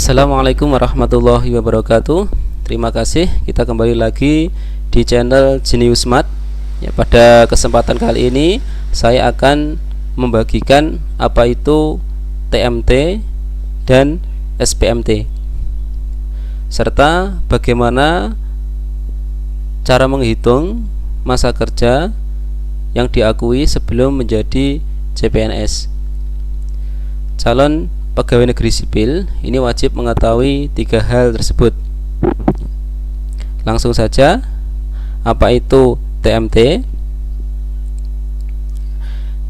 Assalamualaikum warahmatullahi wabarakatuh. Terima kasih, kita kembali lagi di channel Genius Math. Ya, pada kesempatan kali ini saya akan membagikan apa itu TMT dan SPMT, serta bagaimana cara menghitung masa kerja yang diakui sebelum menjadi CPNS. Calon pegawai negeri sipil ini wajib mengetahui 3 hal tersebut. Langsung saja, apa itu TMT?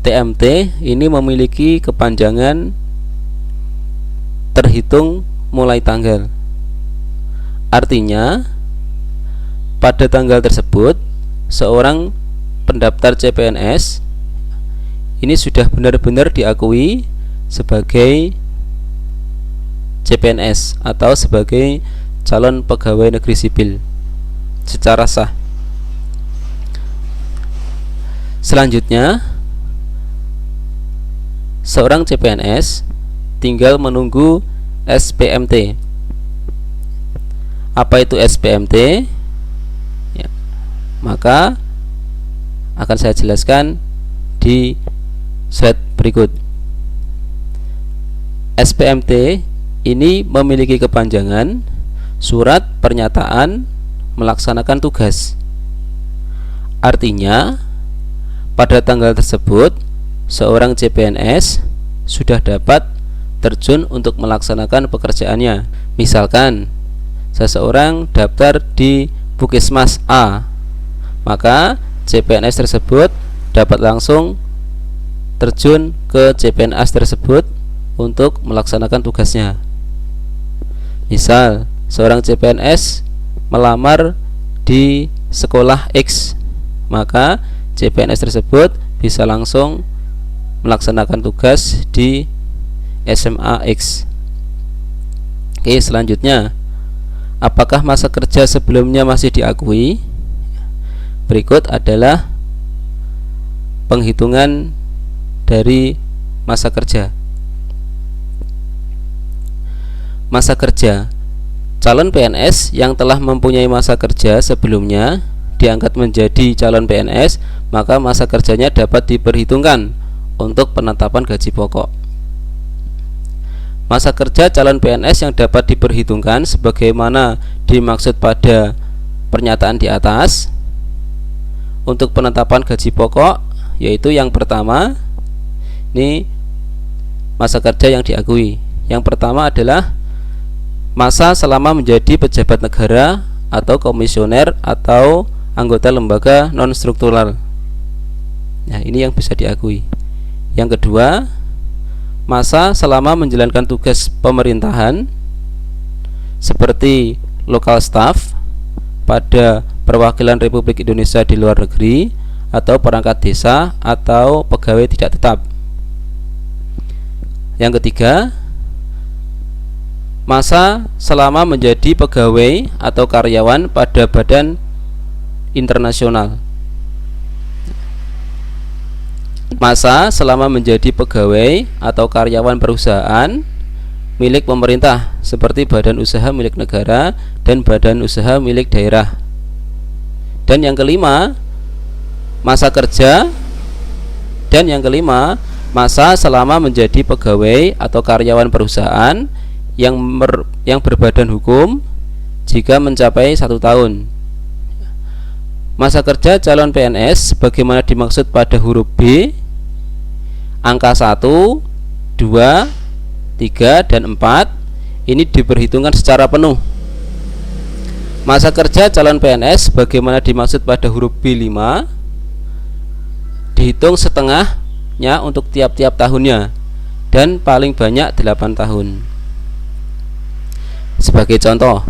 TMT ini memiliki kepanjangan terhitung mulai tanggal. Artinya, pada tanggal tersebut seorang pendaftar CPNS ini sudah benar-benar diakui sebagai CPNS atau sebagai calon pegawai negeri sipil secara sah. Selanjutnya, seorang CPNS tinggal menunggu SPMT. Apa itu SPMT? Ya, maka akan saya jelaskan di slide berikut. SPMT ini memiliki kepanjangan surat pernyataan melaksanakan tugas. Artinya, pada tanggal tersebut seorang CPNS sudah dapat terjun untuk melaksanakan pekerjaannya. Misalkan seseorang daftar di Puskesmas A, maka CPNS tersebut dapat langsung terjun ke CPNS tersebut untuk melaksanakan tugasnya. Misal, seorang CPNS melamar di sekolah X, maka CPNS tersebut bisa langsung melaksanakan tugas di SMA X. Oke, selanjutnya, apakah masa kerja sebelumnya masih diakui? Berikut adalah penghitungan dari masa kerja. Masa kerja, calon PNS yang telah mempunyai masa kerja sebelumnya diangkat menjadi calon PNS, maka masa kerjanya dapat diperhitungkan untuk penetapan gaji pokok. Masa kerja calon PNS yang dapat diperhitungkan sebagaimana dimaksud pada pernyataan di atas. Untuk penetapan gaji pokok, yaitu yang pertama, ini masa kerja yang diakui. Yang pertama adalah masa selama menjadi pejabat negara atau komisioner atau anggota lembaga non-struktural. Nah, ini yang bisa diakui. Yang kedua, masa selama menjalankan tugas pemerintahan seperti local staff pada perwakilan Republik Indonesia di luar negeri atau perangkat desa atau pegawai tidak tetap. Yang ketiga, masa selama menjadi pegawai atau karyawan pada badan internasional. Masa selama menjadi pegawai atau karyawan perusahaan milik pemerintah seperti badan usaha milik negara dan badan usaha milik daerah. Dan yang kelima, masa kerja. Dan yang kelima, masa selama menjadi pegawai atau karyawan perusahaan yang berbadan hukum jika mencapai 1 tahun. Masa kerja calon PNS sebagaimana dimaksud pada huruf B, angka 1, 2, 3, dan 4 ini diperhitungkan secara penuh. Masa kerja calon PNS sebagaimana dimaksud pada huruf B5 dihitung setengahnya untuk tiap-tiap tahunnya dan paling banyak 8 tahun. Sebagai contoh,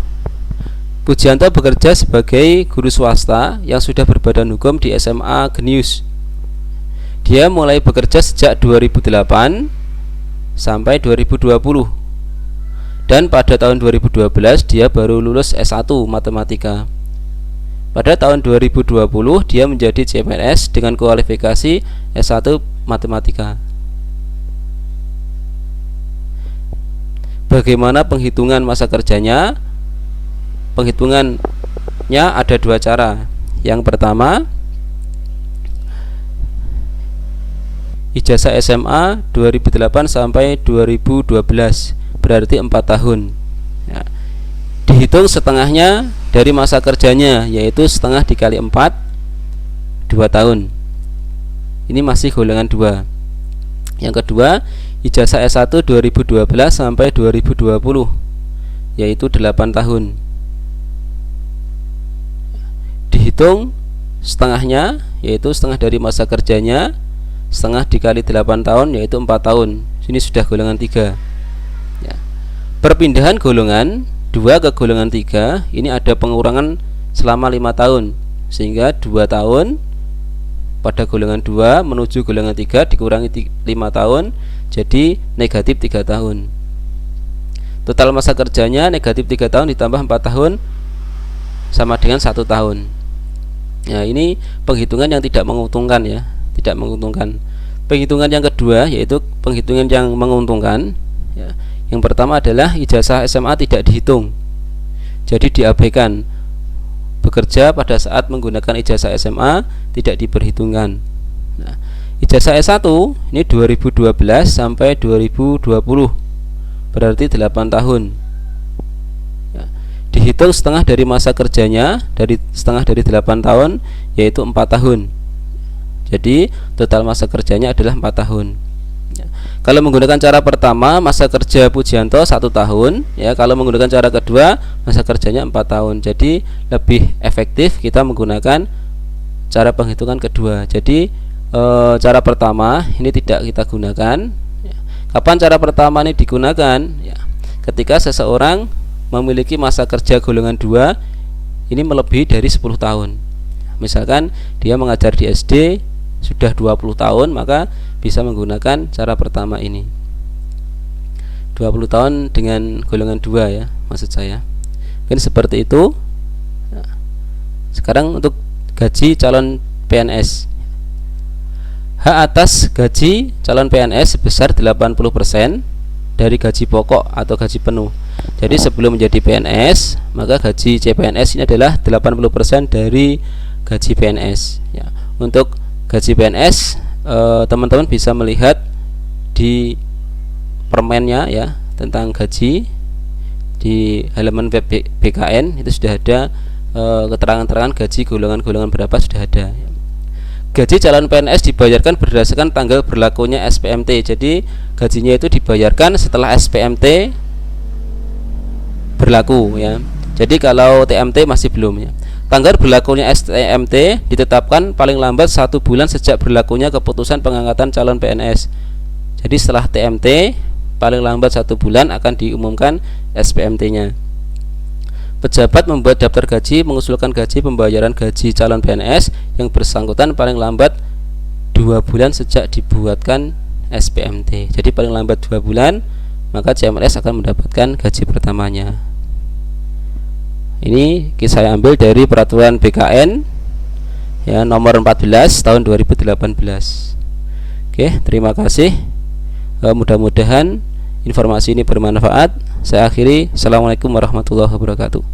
Pujianto bekerja sebagai guru swasta yang sudah berbadan hukum di SMA Genius. Dia mulai bekerja sejak 2008 sampai 2020. Dan pada tahun 2012 dia baru lulus S1 Matematika. Pada tahun 2020 dia menjadi CPNS dengan kualifikasi S1 Matematika. bagaimana penghitungan masa kerjanya? Penghitungannya ada dua cara. Yang pertama, ijazah SMA 2008 sampai 2012 berarti 4 tahun ya. Dihitung setengahnya dari masa kerjanya, yaitu setengah dikali 4, 2 tahun. Ini masih golongan 2. Yang kedua, ijazah S1 2012 sampai 2020 yaitu 8 tahun. Dihitung setengahnya, yaitu setengah dari masa kerjanya, setengah dikali 8 tahun yaitu 4 tahun. Sini sudah golongan 3 ya. Perpindahan golongan 2 ke golongan 3 ini ada pengurangan selama 5 tahun, sehingga 2 tahun pada golongan 2 menuju golongan 3 dikurangi 5 tahun jadi negatif 3 tahun. Total masa kerjanya negatif 3 tahun ditambah 4 tahun sama dengan 1 tahun. Nah, ini penghitungan yang tidak menguntungkan ya, tidak menguntungkan. Penghitungan yang kedua yaitu penghitungan yang menguntungkan ya. Yang pertama adalah ijazah SMA tidak dihitung, jadi diabaikan. Bekerja pada saat menggunakan ijazah SMA tidak diperhitungkan. Nah, ijazah S1 ini 2012 sampai 2020 berarti 8 tahun ya. Dihitung setengah dari masa kerjanya, dari setengah dari 8 tahun yaitu 4 tahun. Jadi total masa kerjanya adalah 4 tahun ya. Kalau menggunakan cara pertama, masa kerja Pujianto 1 tahun ya. Kalau menggunakan cara kedua, masa kerjanya 4 tahun. Jadi lebih efektif kita menggunakan cara penghitungan kedua. Jadi cara pertama ini tidak kita gunakan ya. Kapan cara pertama ini digunakan ya? Ketika seseorang memiliki masa kerja golongan 2 ini melebihi dari 10 tahun. Misalkan dia mengajar di SD sudah 20 tahun, maka bisa menggunakan cara pertama ini. 20 tahun dengan golongan 2 ya, maksud saya. Mungkin seperti itu. Nah, sekarang untuk gaji calon PNS. Hak atas gaji calon PNS sebesar 80% dari gaji pokok atau gaji penuh. Jadi sebelum menjadi PNS, maka gaji CPNS ini adalah 80% dari gaji PNS ya. Untuk gaji PNS teman-teman bisa melihat di permennya ya, tentang gaji di halaman web BKN itu sudah ada keterangan-keterangan gaji golongan-golongan berapa sudah ada. Gaji calon PNS dibayarkan berdasarkan tanggal berlakunya SPMT. Jadi gajinya itu dibayarkan setelah SPMT berlaku ya. Jadi kalau TMT masih belum ya. Tanggal berlakunya STMT ditetapkan paling lambat 1 bulan sejak berlakunya keputusan pengangkatan calon PNS. Jadi setelah TMT paling lambat 1 bulan akan diumumkan SPMT-nya. Pejabat membuat daftar gaji mengusulkan gaji pembayaran gaji calon PNS yang bersangkutan paling lambat 2 bulan sejak dibuatkan SPMT. Jadi paling lambat 2 bulan maka CMNS akan mendapatkan gaji pertamanya. Ini saya ambil dari peraturan BKN ya nomor 14 tahun 2018. Oke, terima kasih. Mudah-mudahan informasi ini bermanfaat. Saya akhiri. Assalamualaikum warahmatullahi wabarakatuh.